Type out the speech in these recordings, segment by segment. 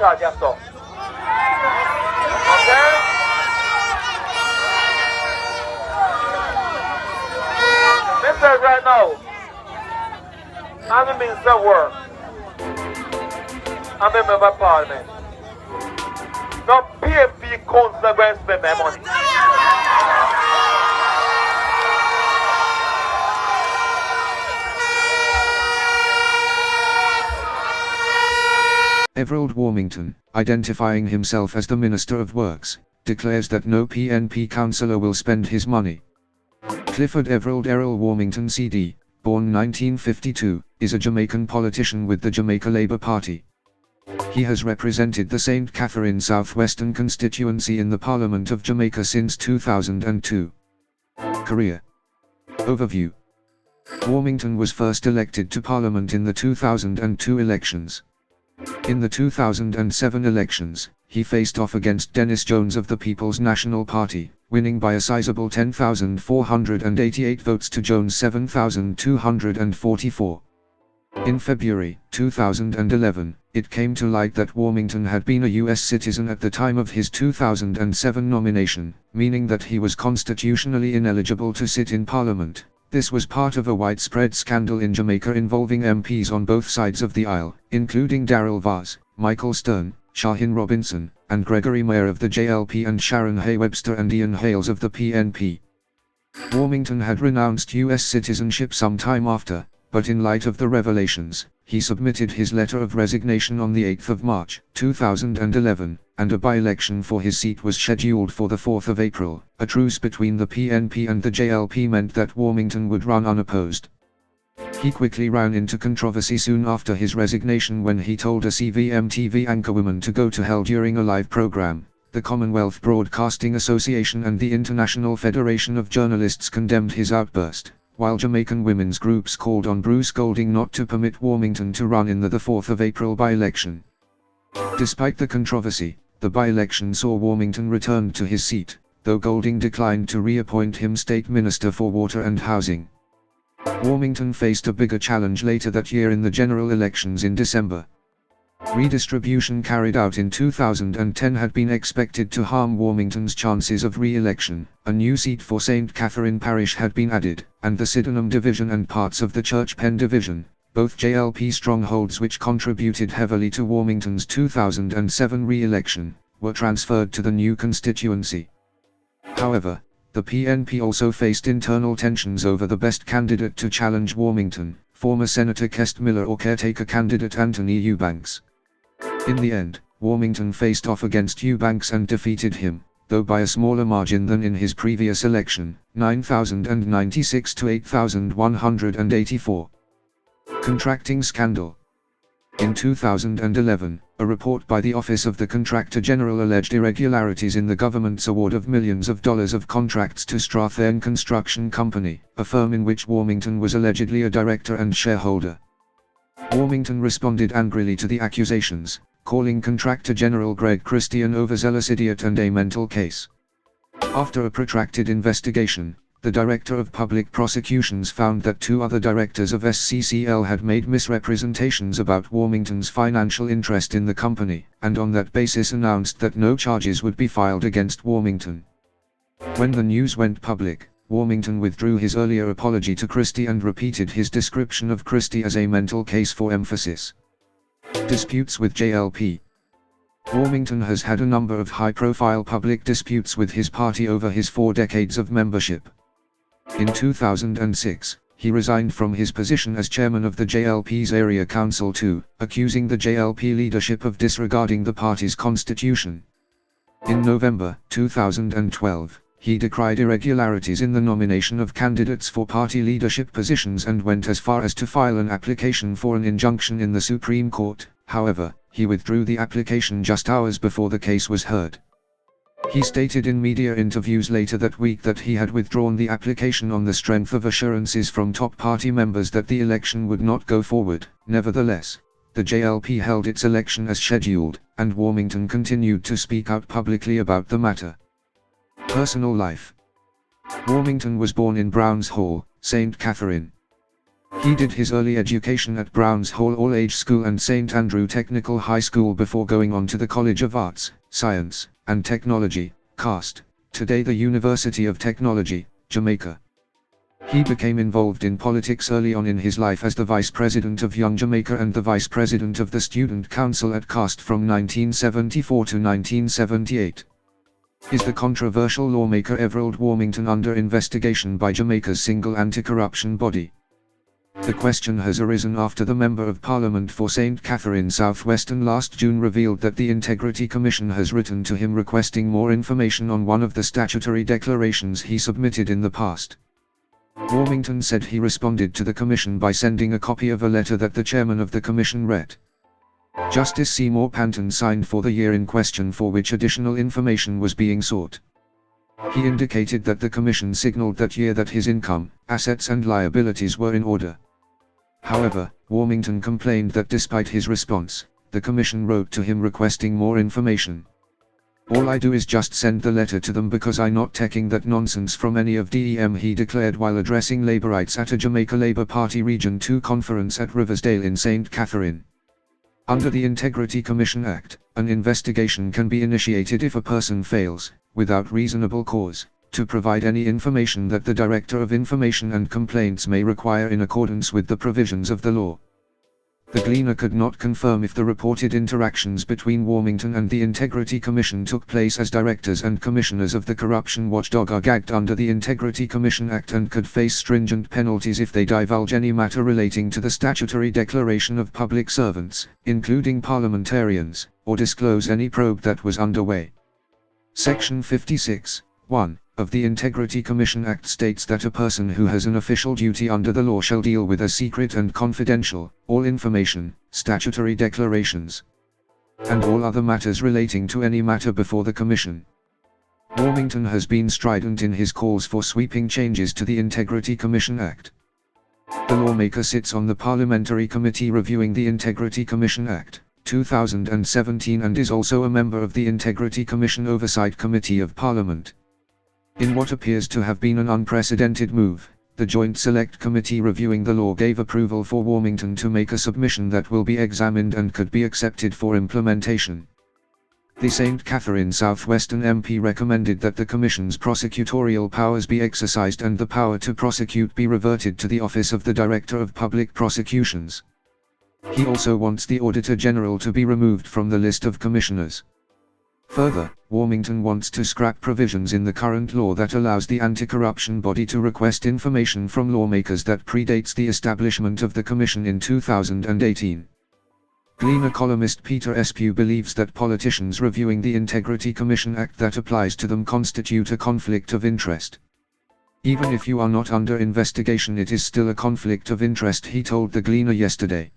charge of stuff. Okay? Mr. Right now, I'm the Minister of Work. I'm a member of Parliament. No PMP councillor going to spend my money. Everald Warmington, identifying himself as the Minister of Works, declares that no PNP councillor will spend his money. Clifford Everald Warmington CD, born 1952, is a Jamaican politician with the Jamaica Labour Party. He has represented the St. Catherine Southwestern constituency in the Parliament of Jamaica since 2002. Career Overview. Warmington was first elected to Parliament in the 2002 elections. In the 2007 elections, he faced off against Dennis Jones of the People's National Party, winning by a sizable 10,488 votes to Jones' 7,244. In February 2011, it came to light that Warmington had been a U.S. citizen at the time of his 2007 nomination, meaning that he was constitutionally ineligible to sit in Parliament. This was part of a widespread scandal in Jamaica involving MPs on both sides of the aisle, including Darrell Vows, Michael Stern, Shahin Robinson, and Gregory Mayer of the JLP and Sharon Hay Webster and Ian Hales of the PNP. Warmington had renounced U.S. citizenship some time after, but in light of the revelations, he submitted his letter of resignation on the 8th of March, 2011, and a by-election for his seat was scheduled for the 4th of April. A truce between the PNP and the JLP meant that Warmington would run unopposed. He quickly ran into controversy soon after his resignation when he told a CVM-TV anchorwoman to go to hell during a live program. The Commonwealth Broadcasting Association and the International Federation of Journalists condemned his outburst, while Jamaican women's groups called on Bruce Golding not to permit Warmington to run in the 4th of April by-election. Despite the controversy, the by-election saw Warmington returned to his seat, though Golding declined to reappoint him State Minister for Water and Housing. Warmington faced a bigger challenge later that year in the general elections in December. Redistribution carried out in 2010 had been expected to harm Warmington's chances of re-election. A new seat for St. Catherine Parish had been added, and the Sydenham Division and parts of the Church Pen Division, both JLP strongholds which contributed heavily to Warmington's 2007 re-election, were transferred to the new constituency. However, the PNP also faced internal tensions over the best candidate to challenge Warmington, former Senator Kest Miller or caretaker candidate Anthony Eubanks. In the end, Warmington faced off against Eubanks and defeated him, though by a smaller margin than in his previous election, 9,096 to 8,184. Contracting scandal. In 2011, a report by the Office of the Contractor General alleged irregularities in the government's award of millions of dollars of contracts to Strathern Construction Company, a firm in which Warmington was allegedly a director and shareholder. Warmington responded angrily to the accusations, calling Contractor General Greg Christie an overzealous idiot and a mental case. After a protracted investigation, the Director of Public Prosecutions found that two other directors of SCCL had made misrepresentations about Warmington's financial interest in the company, and on that basis announced that no charges would be filed against Warmington. When the news went public, Warmington withdrew his earlier apology to Christie and repeated his description of Christie as a mental case for emphasis. Disputes with JLP. Warmington has had a number of high-profile public disputes with his party over his 4 decades of membership. In 2006, he resigned from his position as chairman of the JLP's Area Council too, accusing the JLP leadership of disregarding the party's constitution. In November 2012, he decried irregularities in the nomination of candidates for party leadership positions and went as far as to file an application for an injunction in the Supreme Court. However, he withdrew the application just hours before the case was heard. He stated in media interviews later that week that he had withdrawn the application on the strength of assurances from top party members that the election would not go forward. Nevertheless, the JLP held its election as scheduled, and Warmington continued to speak out publicly about the matter. Personal life. Warmington was born in Browns Hall, St. Catherine. He did his early education at Browns Hall All-Age School and St. Andrew Technical High School before going on to the College of Arts, Science, and Technology, CAST, today the University of Technology, Jamaica. He became involved in politics early on in his life as the Vice President of Young Jamaica and the Vice President of the Student Council at CAST from 1974 to 1978. Is the controversial lawmaker Everald Warmington under investigation by Jamaica's single anti-corruption body? The question has arisen after the Member of Parliament for St. Catherine Southwestern last June revealed that the Integrity Commission has written to him requesting more information on one of the statutory declarations he submitted in the past. Warmington said he responded to the Commission by sending a copy of a letter that the chairman of the Commission read. Justice Seymour Panton signed for the year in question for which additional information was being sought. He indicated that the Commission signaled that year that his income, assets and liabilities were in order. However, Warmington complained that despite his response, the Commission wrote to him requesting more information. All I do is just send the letter to them because I not taking that nonsense from any of them, he declared while addressing Labourites at a Jamaica Labour Party Region 2 conference at Riversdale in St. Catherine. Under the Integrity Commission Act, an investigation can be initiated if a person fails, without reasonable cause, to provide any information that the Director of Information and Complaints may require in accordance with the provisions of the law. The Gleaner could not confirm if the reported interactions between Warmington and the Integrity Commission took place as directors and commissioners of the corruption watchdog are gagged under the Integrity Commission Act and could face stringent penalties if they divulge any matter relating to the statutory declaration of public servants, including parliamentarians, or disclose any probe that was underway. Section 56(1) of the Integrity Commission Act states that a person who has an official duty under the law shall deal with as secret and confidential, all information, statutory declarations, and all other matters relating to any matter before the Commission. Warmington has been strident in his calls for sweeping changes to the Integrity Commission Act. The lawmaker sits on the Parliamentary Committee reviewing the Integrity Commission Act, 2017 and is also a member of the Integrity Commission Oversight Committee of Parliament. In what appears to have been an unprecedented move, the Joint Select Committee reviewing the law gave approval for Warmington to make a submission that will be examined and could be accepted for implementation. The St. Catherine Southwestern MP recommended that the Commission's prosecutorial powers be exercised and the power to prosecute be reverted to the Office of the Director of Public Prosecutions. He also wants the Auditor General to be removed from the list of commissioners. Further, Warmington wants to scrap provisions in the current law that allows the anti-corruption body to request information from lawmakers that predates the establishment of the Commission in 2018. Gleaner columnist Peter Espew believes that politicians reviewing the Integrity Commission Act that applies to them constitute a conflict of interest. Even if you are not under investigation, it is still a conflict of interest, he told the Gleaner yesterday.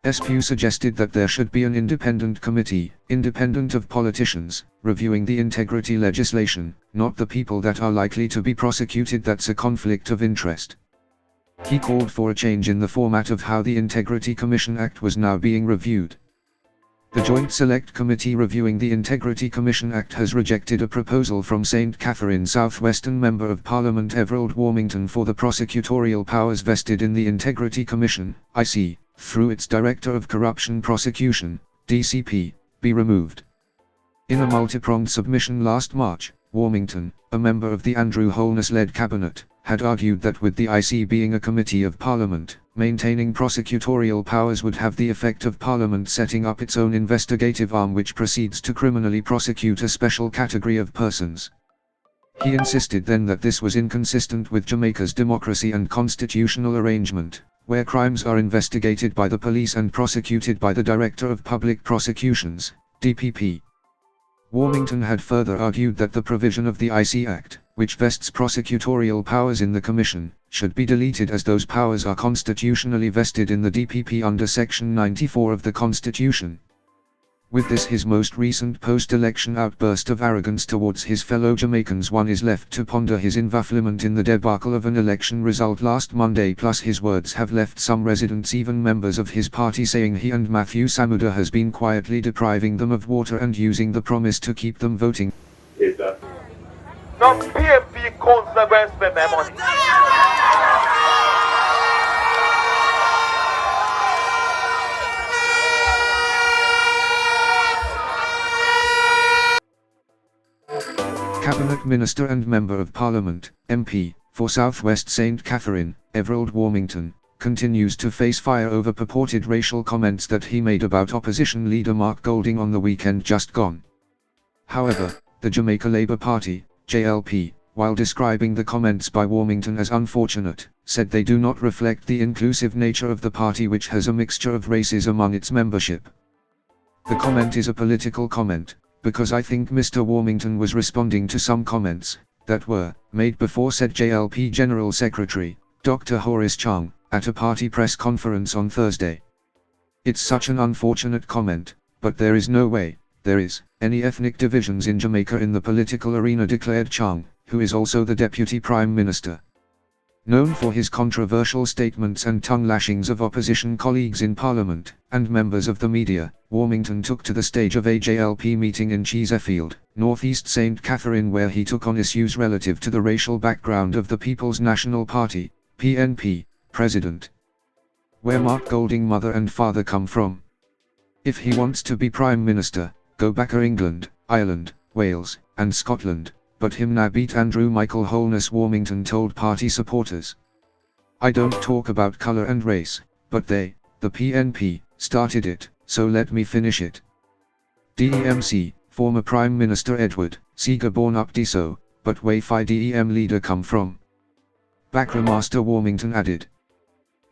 Espew suggested that there should be an independent committee, independent of politicians, reviewing the integrity legislation, not the people that are likely to be prosecuted. That's a conflict of interest. He called for a change in the format of how the Integrity Commission Act was now being reviewed. The Joint Select Committee reviewing the Integrity Commission Act has rejected a proposal from St. Catherine Southwestern Member of Parliament Everald Warmington for the prosecutorial powers vested in the Integrity Commission, IC, through its Director of Corruption Prosecution, DCP, be removed. In a multi-pronged submission last March, Warmington, a member of the Andrew Holness-led cabinet, had argued that with the IC being a committee of Parliament, maintaining prosecutorial powers would have the effect of Parliament setting up its own investigative arm which proceeds to criminally prosecute a special category of persons. He insisted then that this was inconsistent with Jamaica's democracy and constitutional arrangement, where crimes are investigated by the police and prosecuted by the Director of Public Prosecutions, DPP. Warmington had further argued that the provision of the IC Act, which vests prosecutorial powers in the Commission, should be deleted as those powers are constitutionally vested in the DPP under Section 94 of the Constitution. With this his most recent post-election outburst of arrogance towards his fellow Jamaicans, one is left to ponder his involvement in the debacle of an election result last Monday, plus his words have left some residents, even members of his party, saying he and Matthew Samuda has been quietly depriving them of water and using the promise to keep them voting. No PMP consequence with my money. Cabinet Minister and Member of Parliament, MP, for South West St. Catherine, Everald Warmington, continues to face fire over purported racial comments that he made about opposition leader Mark Golding on the weekend just gone. However, the Jamaica Labour Party, JLP, while describing the comments by Warmington as unfortunate, said they do not reflect the inclusive nature of the party, which has a mixture of races among its membership. The comment is a political comment, because I think Mr. Warmington was responding to some comments that were made before, said JLP General Secretary, Dr. Horace Chung, at a party press conference on Thursday. It's such an unfortunate comment, but there is no way there is any ethnic divisions in Jamaica in the political arena, declared Chung, who is also the Deputy Prime Minister. Known for his controversial statements and tongue lashings of opposition colleagues in Parliament and members of the media, Warmington took to the stage of a JLP meeting in Cheesefield, northeast St. Catherine, where he took on issues relative to the racial background of the People's National Party, PNP, president. Where Mark Golding mother and father come from. If he wants to be Prime Minister, go back to England, Ireland, Wales, and Scotland, but him na beat Andrew Michael Holness, Warmington told party supporters. I don't talk about colour and race, but they, the PNP, started it, so let me finish it. DEMC, former Prime Minister Edward Seager born up so, but where fi DEM leader come from? Bakra Master Warmington added.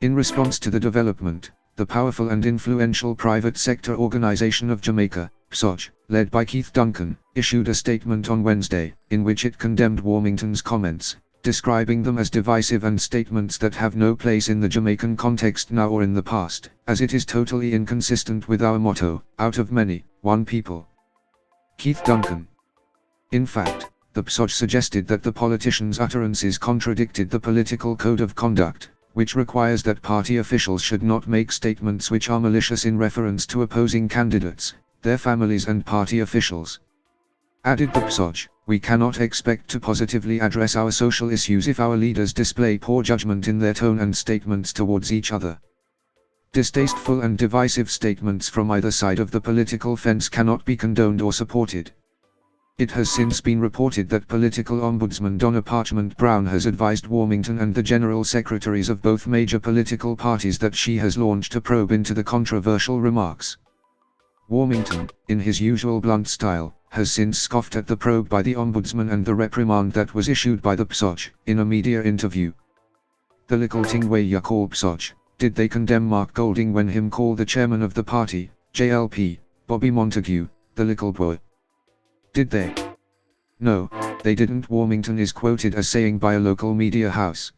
In response to the development, the powerful and influential private sector organisation of Jamaica, PSOJ, led by Keith Duncan, issued a statement on Wednesday, in which it condemned Warmington's comments, describing them as divisive and statements that have no place in the Jamaican context now or in the past, as it is totally inconsistent with our motto, out of many, one people. Keith Duncan. In fact, the PSOJ suggested that the politician's utterances contradicted the political code of conduct, which requires that party officials should not make statements which are malicious in reference to opposing candidates, their families and party officials. Added the PSOJ, we cannot expect to positively address our social issues if our leaders display poor judgment in their tone and statements towards each other. Distasteful and divisive statements from either side of the political fence cannot be condoned or supported. It has since been reported that political ombudsman Donna Parchment Brown has advised Warmington and the general secretaries of both major political parties that she has launched a probe into the controversial remarks. Warmington, in his usual blunt style, has since scoffed at the probe by the ombudsman and the reprimand that was issued by the PSOJ, in a media interview. The little ting way ya call PSOJ, did they condemn Mark Golding when him call the chairman of the party, JLP, Bobby Montague, the little boy? Did they? No, they didn't, Warmington is quoted as saying by a local media house.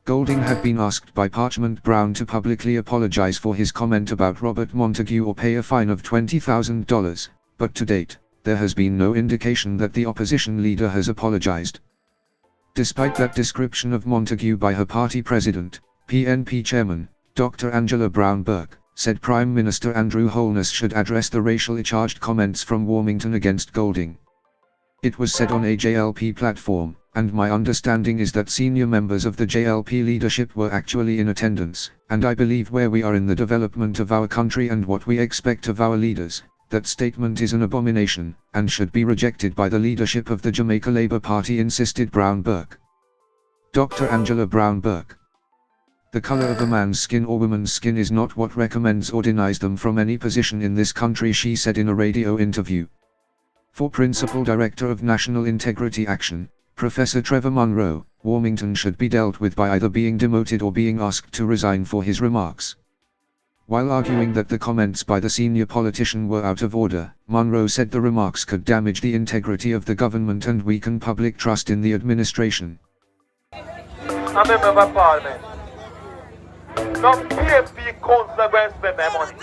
Golding had been asked by Parchment Brown to publicly apologize for his comment about Robert Montague or pay a fine of $20,000, but to date, there has been no indication that the opposition leader has apologized. Despite that description of Montague by her party president, PNP chairman, Dr. Angela Brown Burke, said Prime Minister Andrew Holness should address the racially charged comments from Warmington against Golding. It was said on a JLP platform, and my understanding is that senior members of the JLP leadership were actually in attendance, and I believe where we are in the development of our country and what we expect of our leaders, that statement is an abomination, and should be rejected by the leadership of the Jamaica Labour Party, insisted Brown Burke. Dr. Angela Brown Burke. The color of a man's skin or woman's skin is not what recommends or denies them from any position in this country, she said in a radio interview. For Principal Director of National Integrity Action, Professor Trevor Munro, Warmington should be dealt with by either being demoted or being asked to resign for his remarks. While arguing that the comments by the senior politician were out of order, Munro said the remarks could damage the integrity of the government and weaken public trust in the administration. A member of Parliament. No PNP council go and spend their money.